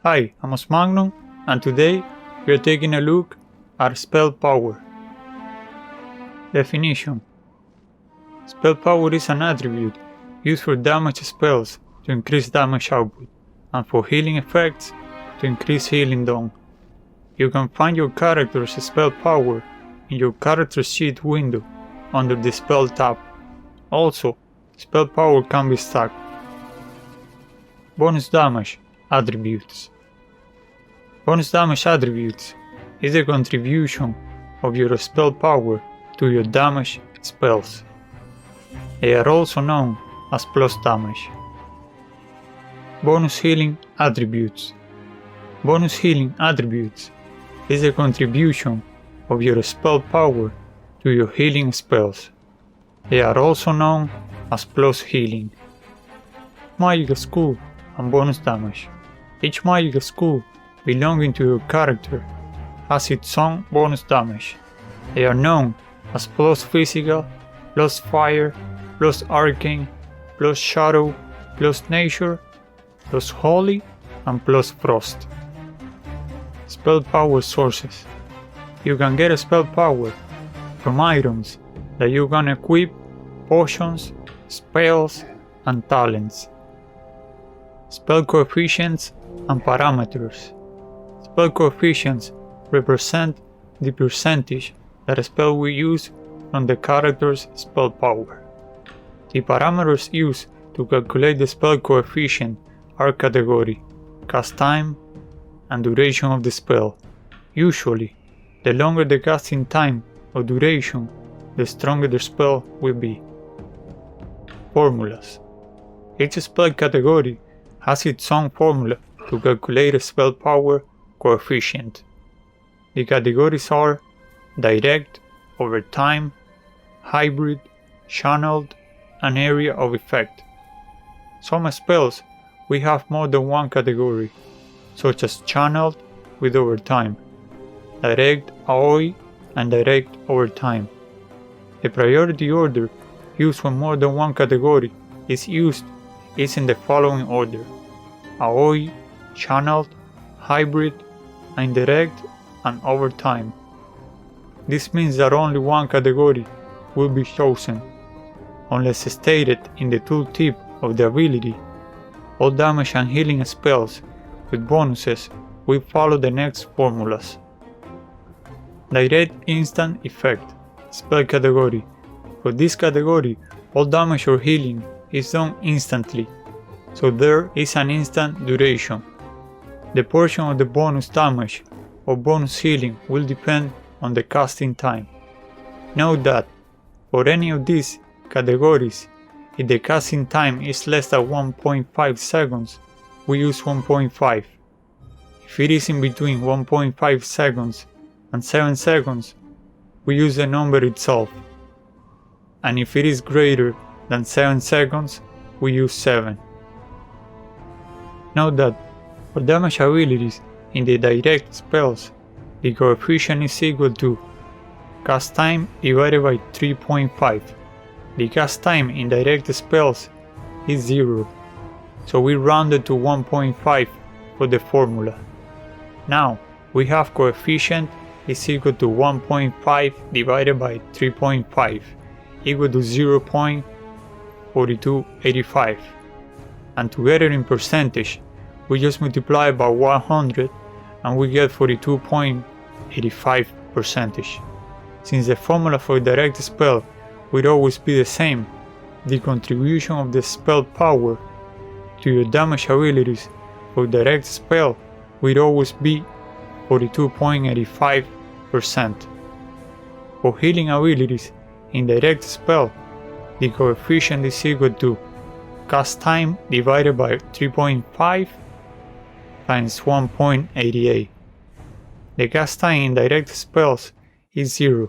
Hi, I'm Osmagnum, and today we are taking a look at spell power. Definition: spell power is an attribute used for damage spells to increase damage output, and for healing effects to increase healing done. You can find your character's spell power in your character sheet window under the spell tab. Also, spell power can be stacked. Bonus damage attributes. Bonus damage attributes is the contribution of your spell power to your damage spells. They are also known as plus damage. Bonus healing attributes. Bonus healing attributes is the contribution of your spell power to your healing spells. They are also known as plus healing. Magic school and bonus damage. Each magic school belonging to your character has its own bonus damage. They are known as plus physical, plus fire, plus arcane, plus shadow, plus nature, plus holy, and plus frost. Spell power sources. You can get a spell power from items that you can equip, potions, spells, and talents. Spell coefficients and parameters. Spell coefficients represent the percentage that a spell will use from the character's spell power. The parameters used to calculate the spell coefficient are category, cast time, and duration of the spell. Usually, the longer the casting time or duration, the stronger the spell will be. Formulas. Each spell category has its own formula to calculate a spell power coefficient. The categories are direct, over time, hybrid, channeled, and area of effect. Some spells will have more than one category, such as channeled with over time, direct AoE, and direct over time. The priority order used when more than one category is used is in the following order: AoE, channeled, hybrid, indirect, and over time. This means that only one category will be chosen, unless stated in the tooltip of the ability. All damage and healing spells with bonuses will follow the next formulas. Direct instant effect spell category. For this category, all damage or healing is done instantly, so there is an instant duration. The portion of the bonus damage or bonus healing will depend on the casting time. Note that for any of these categories, if the casting time is less than 1.5 seconds, we use 1.5. If it is in between 1.5 seconds and 7 seconds, we use the number itself. And if it is greater than 7 seconds, we use 7. Note that for damage abilities in the direct spells, the coefficient is equal to cast time divided by 3.5. The cast time in direct spells is 0, so we rounded to 1.5 for the formula. Now we have coefficient is equal to 1.5 divided by 3.5 equal to 0.4285, and together in percentage we just multiply by 100 and we get 42.85%. Since the formula for a direct spell will always be the same, the contribution of the spell power to your damage abilities for direct spell will always be 42.85%. For healing abilities in direct spell, the coefficient is equal to cast time divided by 3.5 times 1.88. The cast time in direct spells is 0,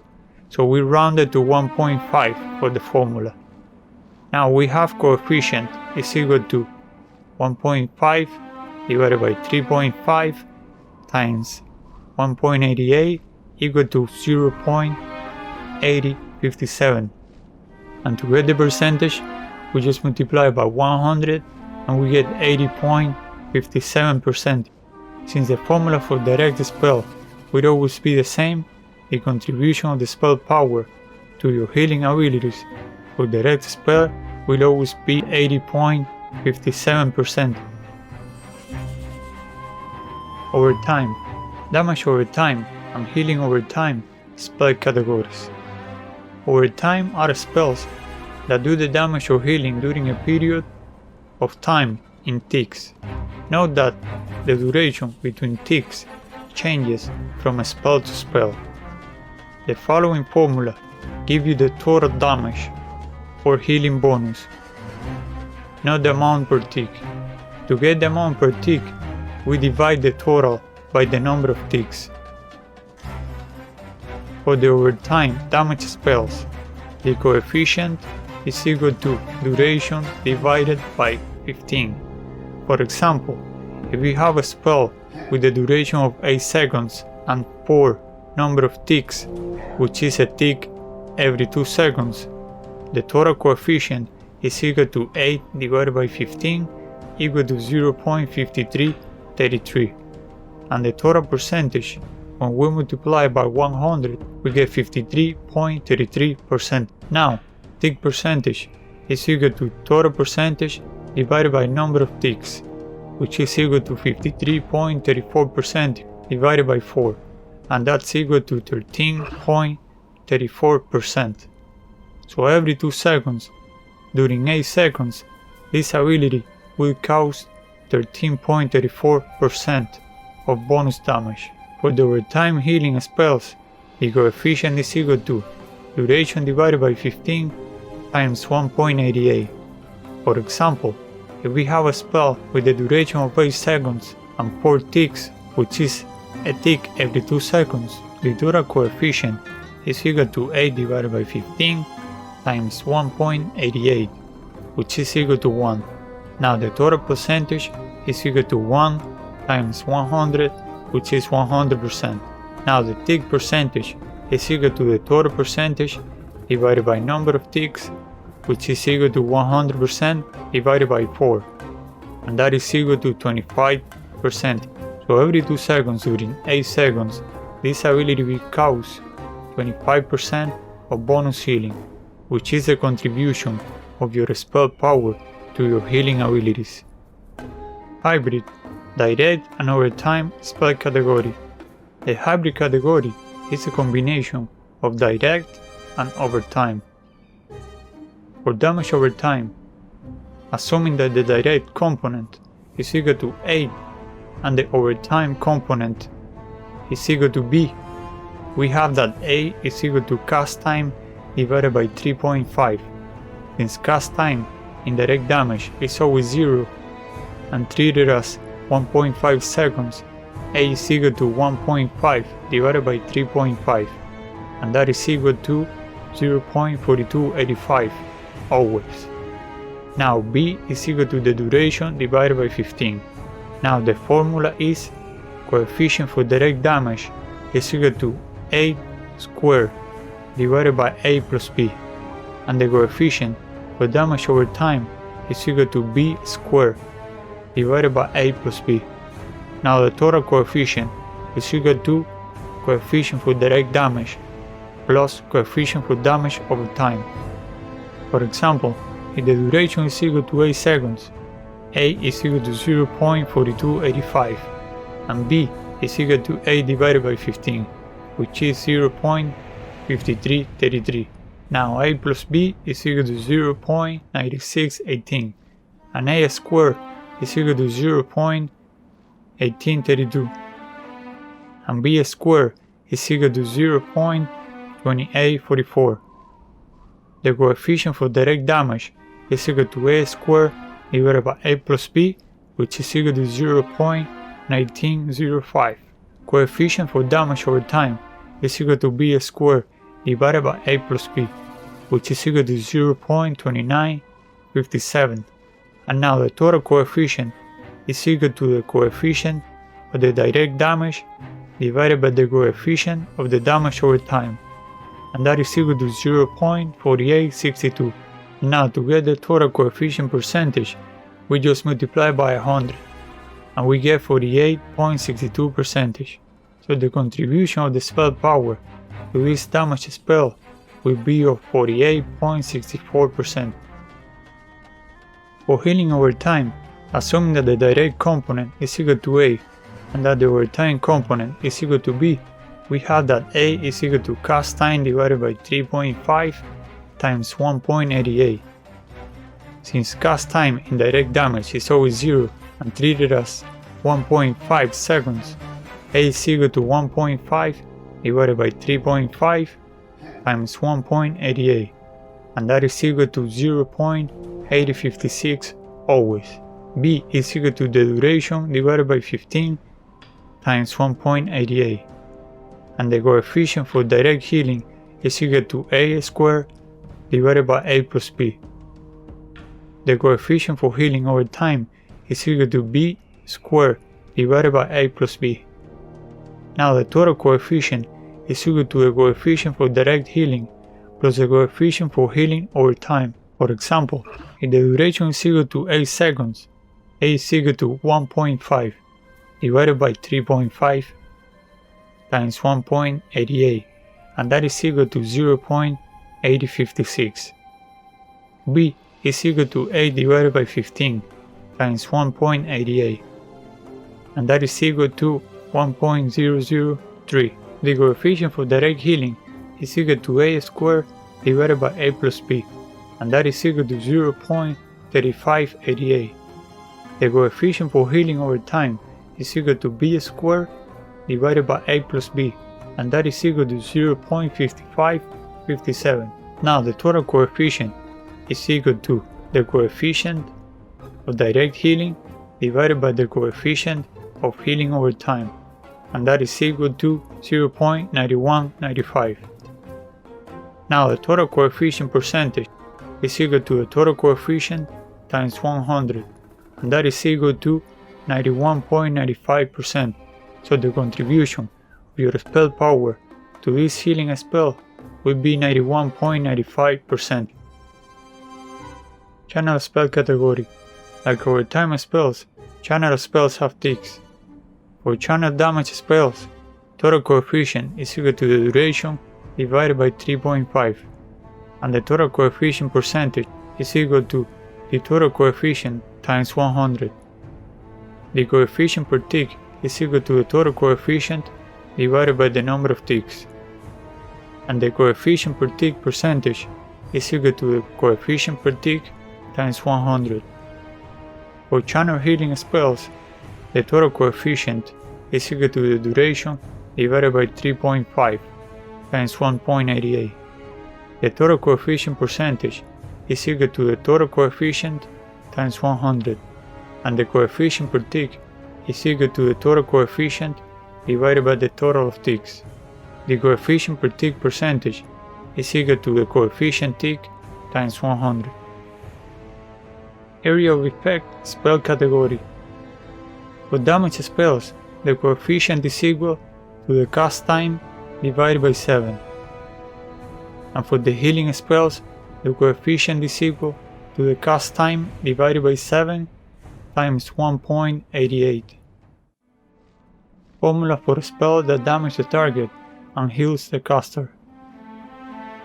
so we rounded to 1.5 for the formula. Now we have coefficient is equal to 1.5 divided by 3.5 times 1.88 equal to 0.8057, and to get the percentage we just multiply by 100 and we get 80.57%. Since the formula for direct spell will always be the same, the contribution of the spell power to your healing abilities for direct spell will always be 80.57%. Over time, damage over time and healing over time spell categories. Over time are spells that do the damage or healing during a period of time in ticks. Note that the duration between ticks changes from a spell to spell. The following formula gives you the total damage or healing bonus, not the amount per tick. To get the amount per tick, we divide the total by the number of ticks. For the overtime damage spells, the coefficient is equal to duration divided by 15. For example, if we have a spell with a duration of 8 seconds and 4 number of ticks, which is a tick every 2 seconds, the total coefficient is equal to 8 divided by 15 equal to 0.5333, and the total percentage when we multiply by 100 we get 53.33%. Now, tick percentage is equal to total percentage divided by number of ticks, which is equal to 53.34% divided by 4, and that's equal to 13.34%. So every 2 seconds, during 8 seconds, this ability will cause 13.34% of bonus damage. For the overtime healing spells, the coefficient is equal to duration divided by 15 times 1.88. For example, if we have a spell with a duration of 8 seconds and 4 ticks, which is a tick every 2 seconds, the total coefficient is equal to 8 divided by 15 times 1.88, which is equal to 1. Now the total percentage is equal to 1 times 100, which is 100%. Now the tick percentage is equal to the total percentage divided by number of ticks, which is equal to 100% divided by 4, and that is equal to 25%. So every 2 seconds during 8 seconds, this ability will cause 25% of bonus healing, which is the contribution of your spell power to your healing abilities. Hybrid, direct and overtime spell category. The hybrid category is a combination of direct and overtime. For damage over time, assuming that the direct component is equal to 8 and the overtime component is equal to B, we have that A is equal to cast time divided by 3.5. Since cast time in direct damage is always 0 and treated as 1.5 seconds, A is equal to 1.5 divided by 3.5, and that is equal to 0.4285 always. Now B is equal to the duration divided by 15. Now the formula is coefficient for direct damage is equal to 8 squared divided by A plus B, and the coefficient for damage over time is equal to B squared divided by A plus B. Now the total coefficient is equal to coefficient for direct damage plus coefficient for damage over time. For example, if the duration is equal to 8 seconds, A is equal to 0.4285 and B is equal to 8 divided by 15, which is 0.5333. Now A plus B is equal to 0.9618 and A squared is equal to 0.1832 and B squared is equal to 0.2844. The coefficient for direct damage is equal to A squared divided by A plus B, which is equal to 0.1905. Coefficient for damage over time is equal to B squared divided by A plus B, which is equal to 0.2957. And now the total coefficient is equal to the coefficient of the direct damage divided by the coefficient of the damage over time, and that is equal to 0.4862. Now to get the total coefficient percentage, we just multiply by 100. and we get 48.62%. So the contribution of the spell power to this damage spell will be of 48.64%. For healing over time, assuming that the direct component is equal to A and that the overtime component is equal to B, we have that A is equal to cast time divided by 3.5 times 1.88. Since cast time in direct damage is always 0 and treated as 1.5 seconds, A is equal to 1.5 divided by 3.5 times 1.88, and that is equal to 0.8056 always. B is equal to the duration divided by 15 times 1.88, and the coefficient for direct healing is equal to A squared divided by A plus B. The coefficient for healing over time is equal to B squared divided by A plus B. Now the total coefficient is equal to the coefficient for direct healing plus the coefficient for healing over time. For example, if the duration is equal to 8 seconds, A is equal to 1.5 divided by 3.5 times 1.88, and that is equal to 0.8056. B is equal to 8 divided by 15 times 1.88, and that is equal to 1.003. The coefficient for direct healing is equal to A squared divided by A plus B, and that is equal to 0.3588. The coefficient for healing over time is equal to B squared divided by A plus B, and that is equal to 0.5557. Now the total coefficient is equal to the coefficient of direct healing divided by the coefficient of healing over time, and that is equal to 0.9195. Now the total coefficient percentage is equal to the total coefficient times 100, and that is equal to 91.95%. So the contribution of your spell power to this healing spell will be 91.95%. Channel spell category. Like overtime spells, channel spells have ticks. For channel damage spells, total coefficient is equal to the duration divided by 3.5, and the total coefficient percentage is equal to the total coefficient times 100. The coefficient per tick is equal to the total coefficient divided by the number of ticks, and the coefficient per tick percentage is equal to the coefficient per tick times 100. For channel healing spells, the total coefficient is equal to the duration divided by 3.5 times 1.88. The total coefficient percentage is equal to the total coefficient times 100, and the coefficient per tick is equal to the total coefficient divided by the total of ticks. The coefficient per tick percentage is equal to the coefficient tick times 100. Area of effect spell category. For damage spells, the coefficient is equal to the cast time divided by 7. And for the healing spells, the coefficient is equal to the cast time divided by 7 times 1.88. Formula for a spell that damages the target and heals the caster.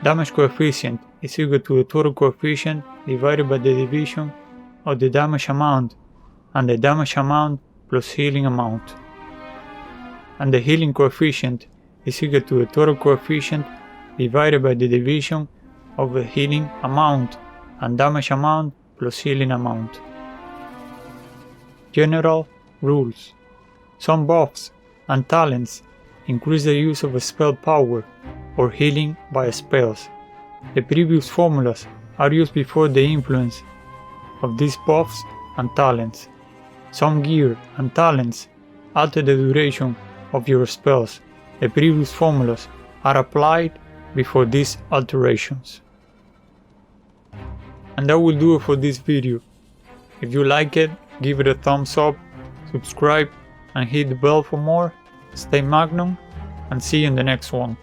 Damage coefficient is equal to the total coefficient divided by the division of the damage amount and the damage amount plus healing amount. And the healing coefficient is equal to the total coefficient divided by the division of the healing amount and damage amount plus healing amount. General rules. Some buffs and talents increase the use of a spell power or healing by spells. The previous formulas are used before the influence of these buffs and talents. Some gear and talents alter the duration of your spells. The previous formulas are applied before these alterations. And that will do it for this video. If you like it, give it a thumbs up, subscribe and hit the bell for more. Stay Magnum and see you in the next one.